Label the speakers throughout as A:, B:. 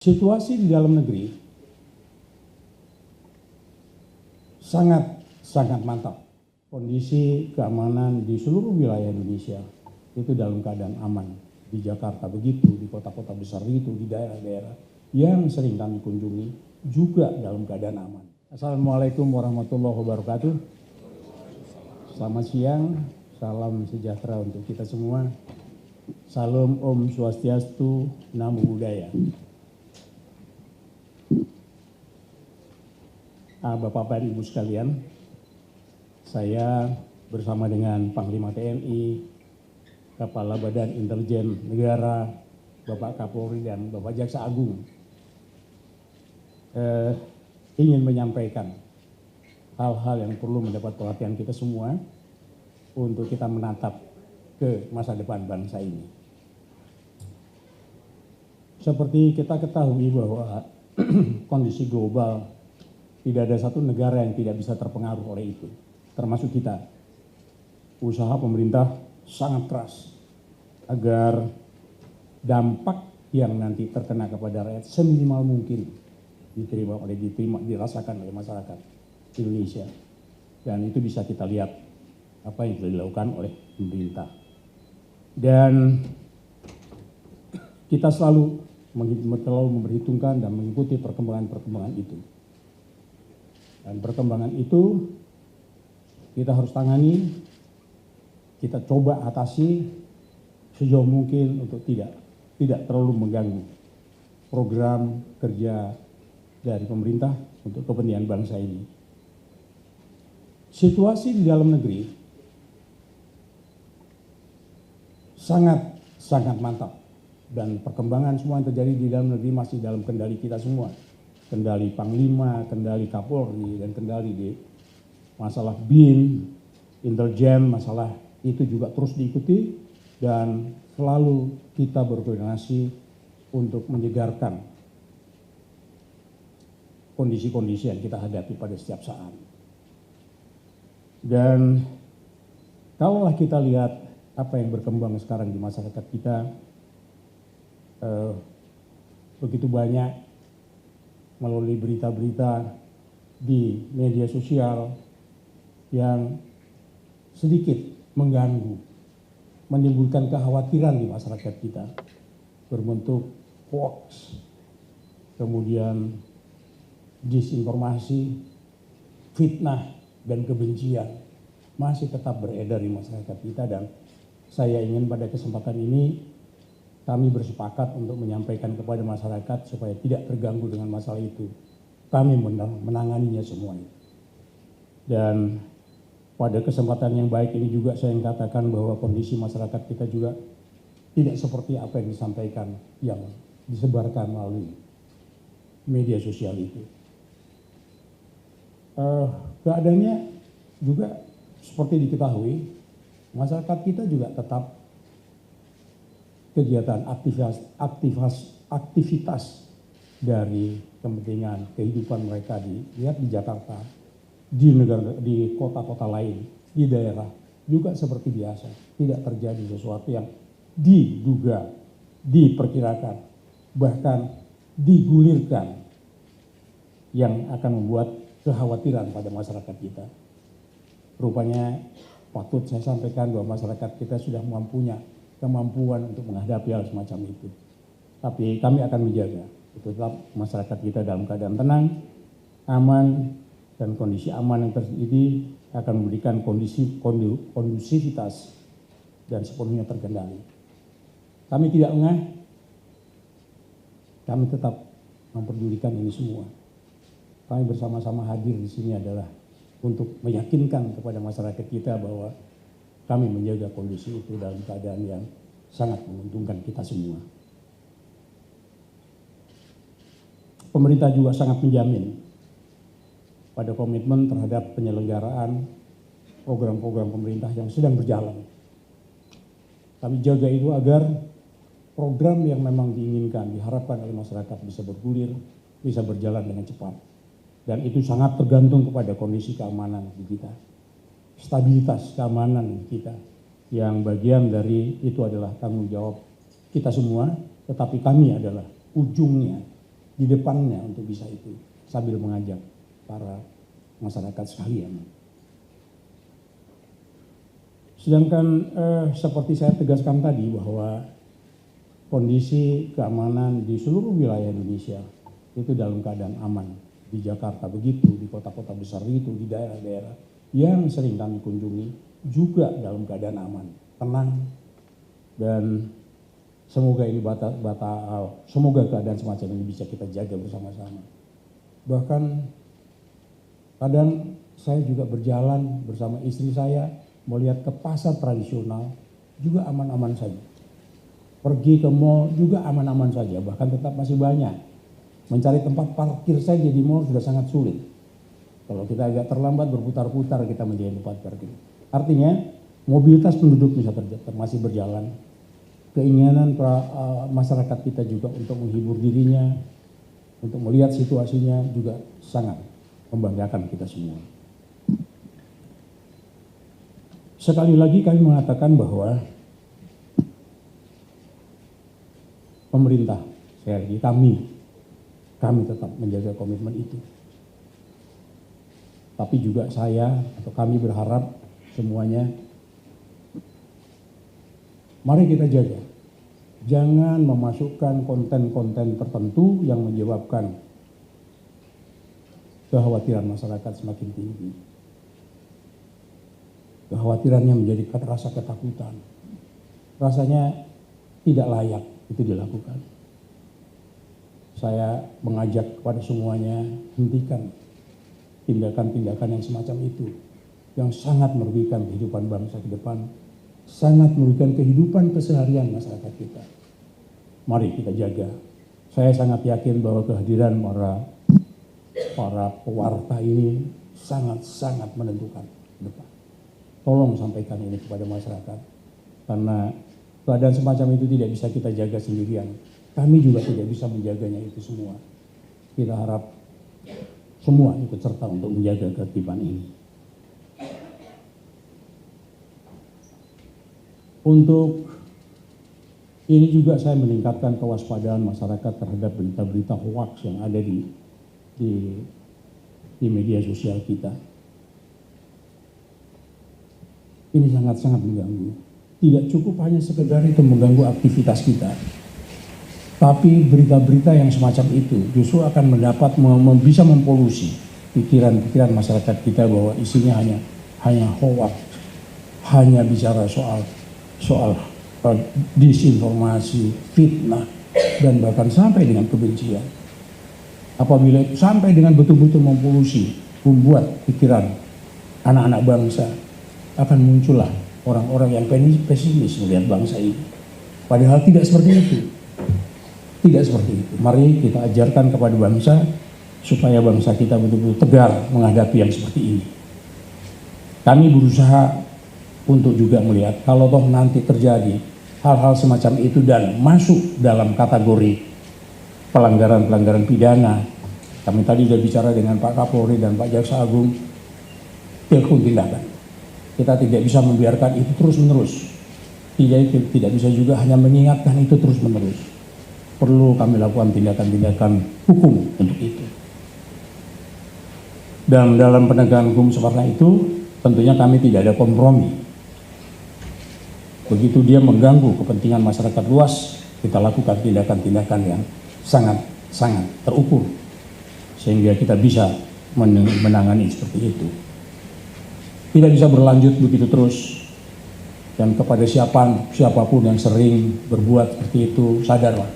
A: Situasi di dalam negeri sangat mantap. Kondisi keamanan di seluruh wilayah Indonesia itu dalam keadaan aman. Di Jakarta begitu, di kota-kota besar itu, di daerah-daerah yang sering kami kunjungi juga dalam keadaan aman. Assalamualaikum warahmatullahi wabarakatuh. Selamat siang, salam sejahtera untuk kita semua. Salam Om Swastiastu, Namo Buddhaya. Bapak-bapak Ibu sekalian, saya bersama dengan Panglima TNI, Kepala Badan Intelijen Negara, Bapak Kapolri dan Bapak Jaksa Agung ingin menyampaikan hal-hal yang perlu mendapat perhatian kita semua untuk kita menatap ke masa depan bangsa ini. Seperti kita ketahui bahwa kondisi global tidak ada satu negara yang tidak bisa terpengaruh oleh itu, termasuk kita. Usaha pemerintah sangat keras agar dampak yang nanti terkena kepada rakyat seminimal mungkin dirasakan oleh masyarakat Indonesia. Dan itu bisa kita lihat apa yang telah dilakukan oleh pemerintah. Dan kita selalu memperhitungkan dan mengikuti perkembangan itu. Dan perkembangan itu kita harus tangani, kita coba atasi sejauh mungkin untuk tidak terlalu mengganggu program kerja dari pemerintah untuk kepentingan bangsa ini. Situasi di dalam negeri sangat mantap dan perkembangan semua yang terjadi di dalam negeri masih dalam kendali kita semua. Kendali Panglima, kendali Kapolri, dan kendali di masalah BIN, intelijen, masalah itu juga terus diikuti dan selalu kita berkoordinasi untuk menyegarkan kondisi-kondisi yang kita hadapi pada setiap saat. Dan kalaulah kita lihat apa yang berkembang sekarang di masyarakat kita, begitu banyak melalui berita-berita di media sosial yang sedikit mengganggu, menimbulkan kekhawatiran di masyarakat kita, berbentuk hoax, kemudian disinformasi, fitnah, dan kebencian masih tetap beredar di masyarakat kita. Dan saya ingin pada kesempatan ini kami bersepakat untuk menyampaikan kepada masyarakat supaya tidak terganggu dengan masalah itu. Kami menanganinya semuanya. Dan pada kesempatan yang baik ini juga saya ingin katakan bahwa kondisi masyarakat kita juga tidak seperti apa yang disampaikan, yang disebarkan melalui media sosial itu. Keadaannya juga seperti diketahui, masyarakat kita juga tetap kegiatan aktivitas dari kepentingan kehidupan mereka di Jakarta, di kota-kota lain, di daerah juga seperti biasa. Tidak terjadi sesuatu yang diduga, diperkirakan, bahkan digulirkan yang akan membuat kekhawatiran pada masyarakat kita. Rupanya patut saya sampaikan bahwa masyarakat kita sudah mempunyai kemampuan untuk menghadapi hal semacam itu. Tapi kami akan menjaga tetap masyarakat kita dalam keadaan tenang, aman, dan kondisi aman yang terjadi akan memberikan kondusivitas dan sepenuhnya terkendali. Kami tidak engah, kami tetap memperdulikan ini semua. Kami bersama-sama hadir di sini adalah untuk meyakinkan kepada masyarakat kita bahwa kami menjaga kondisi itu dalam keadaan yang sangat menguntungkan kita semua. Pemerintah juga sangat menjamin pada komitmen terhadap penyelenggaraan program-program pemerintah yang sedang berjalan. Kami jaga itu agar program yang memang diinginkan, diharapkan oleh masyarakat bisa bergulir, bisa berjalan dengan cepat. Dan itu sangat tergantung kepada kondisi keamanan di kita. Stabilitas keamanan kita, yang bagian dari itu adalah tanggung jawab kita semua, tetapi kami adalah ujungnya di depannya untuk bisa itu, sambil mengajak para masyarakat sekalian. Sedangkan seperti saya tegaskan tadi bahwa kondisi keamanan di seluruh wilayah Indonesia itu dalam keadaan aman. Di Jakarta begitu, di kota-kota besar itu, di daerah-daerah yang sering kami kunjungi juga dalam keadaan aman, tenang, dan semoga ini semoga keadaan semacam ini bisa kita jaga bersama-sama. Bahkan kadang saya juga berjalan bersama istri saya melihat ke pasar tradisional juga aman-aman saja. Pergi ke mall juga aman-aman saja, bahkan tetap masih banyak. Mencari tempat parkir saja di mall sudah sangat sulit. Kalau kita agak terlambat berputar-putar kita mencari tempat parkir. Artinya mobilitas penduduk masih berjalan. Keinginan masyarakat kita juga untuk menghibur dirinya, untuk melihat situasinya juga sangat membanggakan kita semua. Sekali lagi kami mengatakan bahwa pemerintah, sekali lagi kami tetap menjaga komitmen itu. Tapi juga saya atau kami berharap semuanya, mari kita jaga. Jangan memasukkan konten-konten tertentu yang menyebabkan kekhawatiran masyarakat semakin tinggi. Kekhawatirannya menjadi rasa ketakutan. Rasanya tidak layak itu dilakukan. Saya mengajak kepada semuanya, hentikan tindakan-tindakan yang semacam itu, yang sangat merugikan kehidupan bangsa ke depan, sangat merugikan kehidupan keseharian masyarakat kita. Mari kita jaga. Saya sangat yakin bahwa kehadiran para pewarta ini sangat-sangat menentukan ke depan. Tolong sampaikan ini kepada masyarakat, karena keadaan semacam itu tidak bisa kita jaga sendirian. Kami juga tidak bisa menjaganya itu semua. Kita harap semua ikut serta untuk menjaga ketertiban ini. Untuk ini juga saya meningkatkan kewaspadaan masyarakat terhadap berita-berita hoax yang ada di media sosial kita. Ini sangat-sangat mengganggu. Tidak cukup hanya sekedar itu mengganggu aktivitas kita, tapi berita-berita yang semacam itu justru akan bisa mempolusi pikiran masyarakat kita bahwa isinya hanya hoax, hanya bicara soal disinformasi, fitnah, dan bahkan sampai dengan kebencian. Apabila itu sampai dengan betul-betul mempolusi, membuat pikiran anak-anak bangsa, akan muncullah orang-orang yang pesimis melihat bangsa ini. Padahal tidak seperti itu. Tidak seperti itu. Mari kita ajarkan kepada bangsa supaya bangsa kita betul-betul tegar menghadapi yang seperti ini. Kami berusaha untuk juga melihat kalau toh nanti terjadi hal-hal semacam itu dan masuk dalam kategori pelanggaran-pelanggaran pidana. Kami tadi sudah bicara dengan Pak Kapolri dan Pak Jaksa Agung, telepon tindakan. Kita tidak bisa membiarkan itu terus-menerus. Tidak bisa juga hanya mengingatkan itu terus-menerus. Perlu kami lakukan tindakan-tindakan hukum untuk itu. Dan dalam penegakan hukum seperti itu, tentunya kami tidak ada kompromi. Begitu dia mengganggu kepentingan masyarakat luas, kita lakukan tindakan-tindakan yang sangat-sangat terukur. Sehingga kita bisa menangani seperti itu. Tidak bisa berlanjut begitu terus. Dan kepada siapapun yang sering berbuat seperti itu, sadarlah.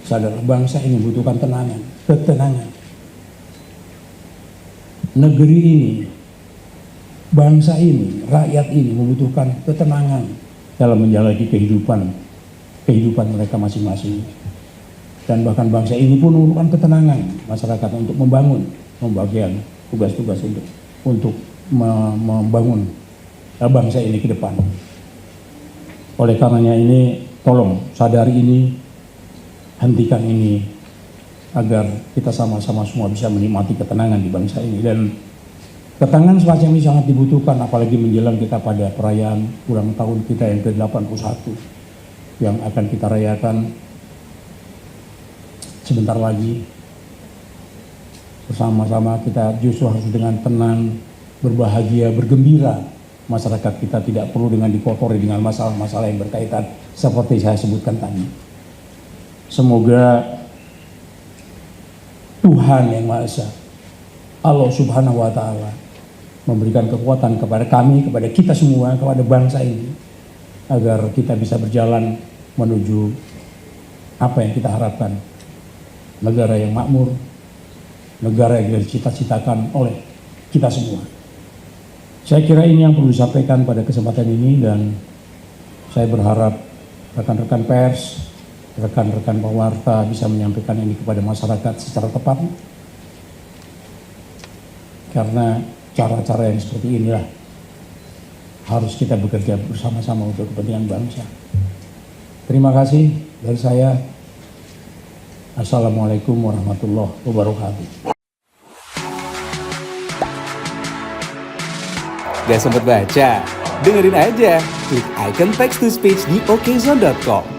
A: Sadarlah, bangsa ini membutuhkan ketenangan. Negeri ini, bangsa ini, rakyat ini membutuhkan ketenangan dalam menjalani kehidupan mereka masing-masing. Dan bahkan bangsa ini pun membutuhkan ketenangan masyarakat untuk membagian tugas-tugas untuk membangun bangsa ini ke depan. Oleh karenanya ini, tolong sadari ini, hentikan ini, agar kita sama-sama semua bisa menikmati ketenangan di bangsa ini. Dan ketenangan semacam ini sangat dibutuhkan, apalagi menjelang kita pada perayaan ulang tahun kita yang ke-81 yang akan kita rayakan sebentar lagi bersama-sama kita justru harus dengan tenang, berbahagia, bergembira. Masyarakat kita tidak perlu dengan dikotori dengan masalah-masalah yang berkaitan seperti saya sebutkan tadi. Semoga Tuhan Yang Maha Esa, Allah Subhanahu wa Ta'ala, memberikan kekuatan kepada kami, kepada kita semua, kepada bangsa ini, agar kita bisa berjalan menuju apa yang kita harapkan. Negara yang makmur, negara yang dicita-citakan oleh kita semua. Saya kira ini yang perlu disampaikan pada kesempatan ini, dan saya berharap rekan-rekan pers, rekan-rekan pewarta bisa menyampaikan ini kepada masyarakat secara tepat. Karena cara-cara yang seperti inilah harus kita bekerja bersama-sama untuk kepentingan bangsa. Terima kasih dari saya. Assalamualaikum warahmatullahi wabarakatuh.
B: Gak sempet baca? Dengerin aja, klik icon text to speech di okezone.com.